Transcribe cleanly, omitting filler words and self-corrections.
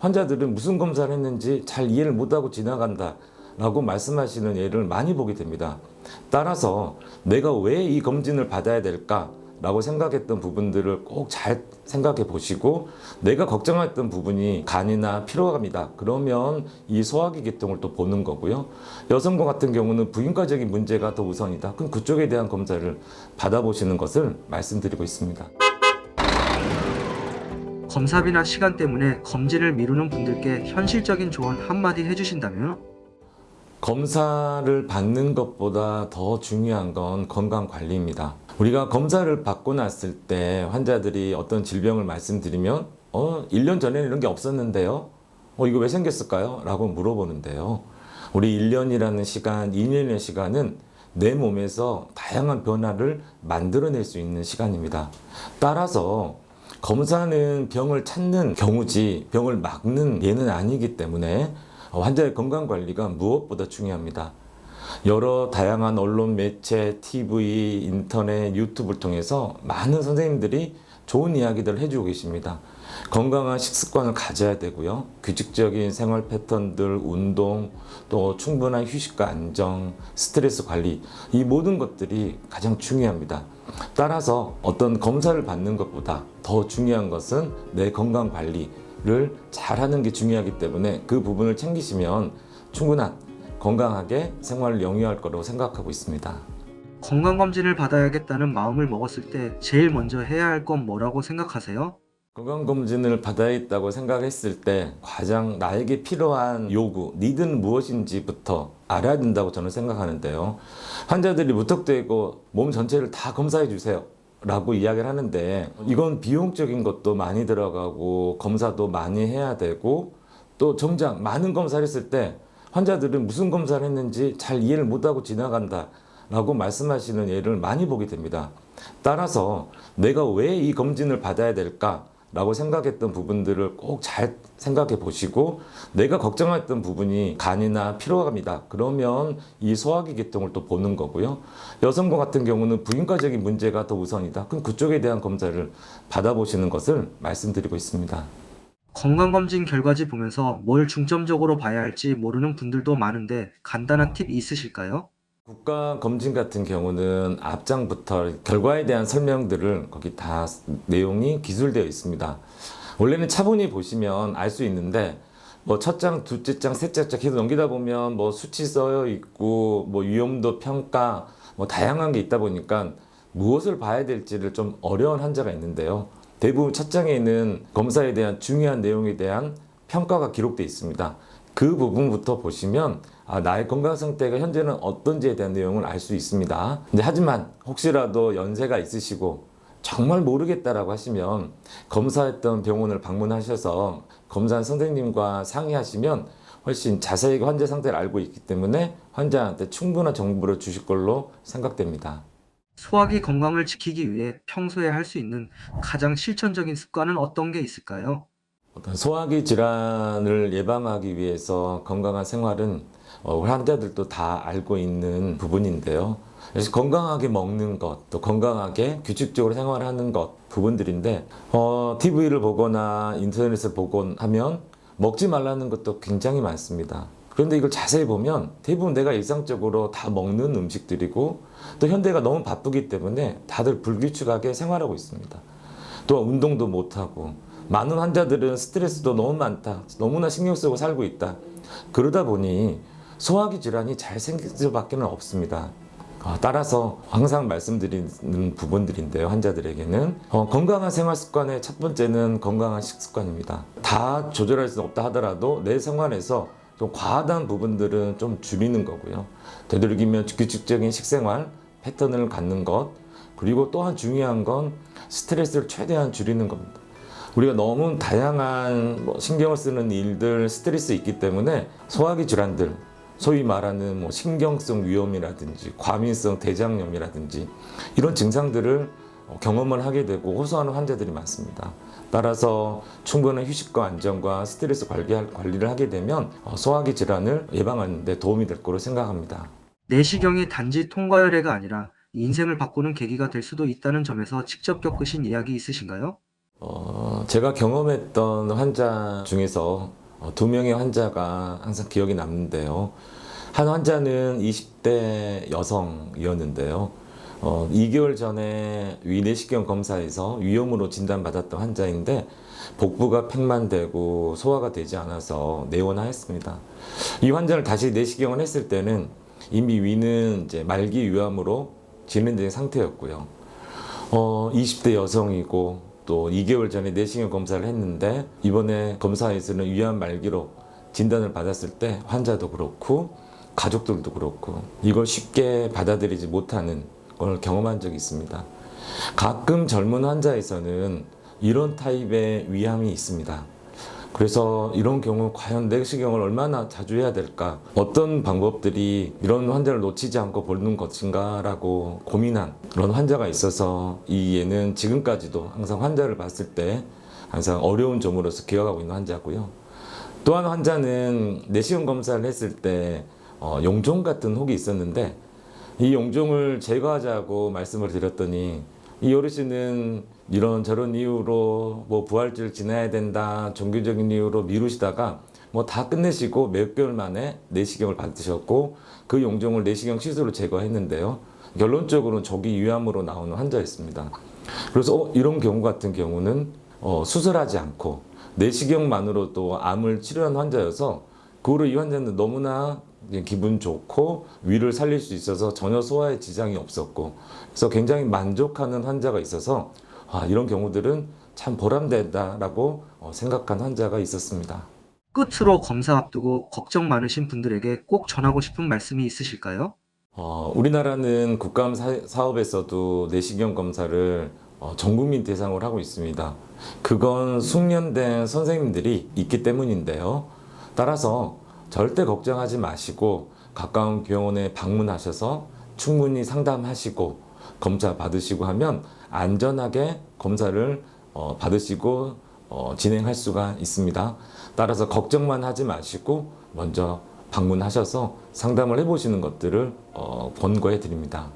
환자들은 무슨 검사를 했는지 잘 이해를 못하고 지나간다 라고 말씀하시는 예를 많이 보게 됩니다. 따라서 내가 왜 이 검진을 받아야 될까 라고 생각했던 부분들을 꼭 잘 생각해 보시고, 내가 걱정했던 부분이 간이나 피로감이다 그러면 이 소화기 계통을 또 보는 거고요. 여성분 같은 경우는 부인과적인 문제가 더 우선이다, 그럼 그쪽에 대한 검사를 받아보시는 것을 말씀드리고 있습니다. 검사비나 시간 때문에 검진을 미루는 분들께 현실적인 조언 한마디 해주신다면? 검사를 받는 것보다 더 중요한 건 건강관리입니다. 우리가 검사를 받고 났을 때 환자들이 어떤 질병을 말씀드리면 1년 전에는 이런 게 없었는데요, 이거 왜 생겼을까요? 라고 물어보는데요. 우리 1년이라는 시간, 2년의 시간은 내 몸에서 다양한 변화를 만들어낼 수 있는 시간입니다. 따라서 검사는 병을 찾는 경우지 병을 막는 예는 아니기 때문에 환자의 건강관리가 무엇보다 중요합니다. 여러 다양한 언론 매체, TV, 인터넷, 유튜브를 통해서 많은 선생님들이 좋은 이야기들을 해주고 계십니다. 건강한 식습관을 가져야 되고요. 규칙적인 생활 패턴들, 운동, 또 충분한 휴식과 안정, 스트레스 관리, 이 모든 것들이 가장 중요합니다. 따라서 어떤 검사를 받는 것보다 더 중요한 것은 내 건강 관리를 잘하는 게 중요하기 때문에 그 부분을 챙기시면 충분한 건강하게 생활을 영위할 거라고 생각하고 있습니다. 건강검진을 받아야겠다는 마음을 먹었을 때 제일 먼저 해야 할 건 뭐라고 생각하세요? 건강검진을 받아야겠다고 생각했을 때 가장 나에게 필요한 요구, 니드는 무엇인지부터 알아야 된다고 저는 생각하는데요. 환자들이 무턱대고 몸 전체를 다 검사해 주세요 라고 이야기를 하는데, 이건 비용적인 것도 많이 들어가고 검사도 많이 해야 되고, 또 정작 많은 검사를 했을 때 환자들은 무슨 검사를 했는지 잘 이해를 못하고 지나간다 라고 말씀하시는 예를 많이 보게 됩니다. 따라서 내가 왜 이 검진을 받아야 될까 라고 생각했던 부분들을 꼭 잘 생각해 보시고, 내가 걱정했던 부분이 간이나 피로감이다 그러면 이 소화기 계통을 또 보는 거고요. 여성분 같은 경우는 부인과적인 문제가 더 우선이다, 그럼 그쪽에 대한 검사를 받아보시는 것을 말씀드리고 있습니다. 건강검진 결과지 보면서 뭘 중점적으로 봐야 할지 모르는 분들도 많은데 간단한 팁 있으실까요? 국가검진 같은 경우는 앞장부터 결과에 대한 설명들을 거기 다 내용이 기술되어 있습니다. 원래는 차분히 보시면 알 수 있는데 뭐 첫 장, 둘째 장, 셋째 장 계속 넘기다 보면 뭐 수치 써여 있고 뭐 위험도 평가 뭐 다양한 게 있다 보니까 무엇을 봐야 될지를 좀 어려운 환자가 있는데요. 대부분 첫 장에 있는 검사에 대한 중요한 내용에 대한 평가가 기록되어 있습니다. 그 부분부터 보시면 나의 건강 상태가 현재는 어떤지에 대한 내용을 알 수 있습니다. 하지만 혹시라도 연세가 있으시고 정말 모르겠다라고 하시면 검사했던 병원을 방문하셔서 검사한 선생님과 상의하시면 훨씬 자세하게 환자 상태를 알고 있기 때문에 환자한테 충분한 정보를 주실 걸로 생각됩니다. 소화기 건강을 지키기 위해 평소에 할 수 있는 가장 실천적인 습관은 어떤 게 있을까요? 어떤 소화기 질환을 예방하기 위해서 건강한 생활은 환자들도 다 알고 있는 부분인데요. 그래서 건강하게 먹는 것, 또 건강하게 규칙적으로 생활하는 것 부분들인데, TV를 보거나 인터넷을 보곤 하면 먹지 말라는 것도 굉장히 많습니다. 그런데 이걸 자세히 보면 대부분 내가 일상적으로 다 먹는 음식들이고, 또 현대가 너무 바쁘기 때문에 다들 불규칙하게 생활하고 있습니다. 또 운동도 못하고, 많은 환자들은 스트레스도 너무 많다, 너무나 신경 쓰고 살고 있다. 그러다 보니 소화기 질환이 잘 생길 수밖에 없습니다. 따라서 항상 말씀드리는 부분들인데요, 환자들에게는 건강한 생활 습관의 첫 번째는 건강한 식습관입니다. 다 조절할 수 없다 하더라도 내 생활에서 좀 과하다는 부분들은 좀 줄이는 거고요. 되도록이면 규칙적인 식생활 패턴을 갖는 것, 그리고 또한 중요한 건 스트레스를 최대한 줄이는 겁니다. 우리가 너무 다양한 신경을 쓰는 일들, 스트레스 있기 때문에 소화기 질환들, 소위 말하는 신경성 위염이라든지 과민성 대장염이라든지 이런 증상들을 경험을 하게 되고 호소하는 환자들이 많습니다. 따라서 충분한 휴식과 안정과 스트레스 관리를 하게 되면 소화기 질환을 예방하는 데 도움이 될 거로 생각합니다. 내시경이 단지 통과열애가 아니라 인생을 바꾸는 계기가 될 수도 있다는 점에서 직접 겪으신 이야기 있으신가요? 제가 경험했던 환자 중에서 2명의 환자가 항상 기억이 남는데요. 한 환자는 20대 여성이었는데요. 2개월 전에 위 내시경 검사에서 위염으로 진단받았던 환자인데 복부가 팽만되고 소화가 되지 않아서 내원하였습니다. 이 환자를 다시 내시경을 했을 때는 이미 위는 이제 말기 위암으로 진행된 상태였고요. 20대 여성이고 또 2개월 전에 내시경 검사를 했는데 이번에 검사에서는 위암 말기로 진단을 받았을 때 환자도 그렇고 가족들도 그렇고 이걸 쉽게 받아들이지 못하는 걸 경험한 적이 있습니다. 가끔 젊은 환자에서는 이런 타입의 위암이 있습니다. 그래서 이런 경우 과연 내시경을 얼마나 자주 해야 될까? 어떤 방법들이 이런 환자를 놓치지 않고 보는 것인가 라고 고민한 그런 환자가 있어서 이 예는 지금까지도 항상 환자를 봤을 때 항상 어려운 점으로서 기억하고 있는 환자고요. 또 한 환자는 내시경 검사를 했을 때 용종 같은 혹이 있었는데 이 용종을 제거하자고 말씀을 드렸더니 이 어르신은 이런저런 이유로 뭐 부활절 지나야 된다 종교적인 이유로 미루시다가 뭐 다 끝내시고 몇 개월 만에 내시경을 받으셨고 그 용종을 내시경 시술로 제거했는데요. 결론적으로는 조기 위암으로 나오는 환자였습니다. 그래서 이런 경우 같은 경우는 수술하지 않고 내시경만으로도 암을 치료한 환자여서 그 후로 이 환자는 너무나 기분 좋고 위를 살릴 수 있어서 전혀 소화에 지장이 없었고 그래서 굉장히 만족하는 환자가 있어서 이런 경우들은 참 보람된다라고 생각한 환자가 있었습니다. 끝으로 검사 앞두고 걱정 많으신 분들에게 꼭 전하고 싶은 말씀이 있으실까요? 우리나라는 국감 사업에서도 내시경 검사를 전 국민 대상으로 하고 있습니다. 그건 숙련된 선생님들이 있기 때문인데요. 따라서 절대 걱정하지 마시고 가까운 병원에 방문하셔서 충분히 상담하시고 검사 받으시고 하면 안전하게 검사를 받으시고 진행할 수가 있습니다. 따라서 걱정만 하지 마시고 먼저 방문하셔서 상담을 해보시는 것들을 권고해 드립니다.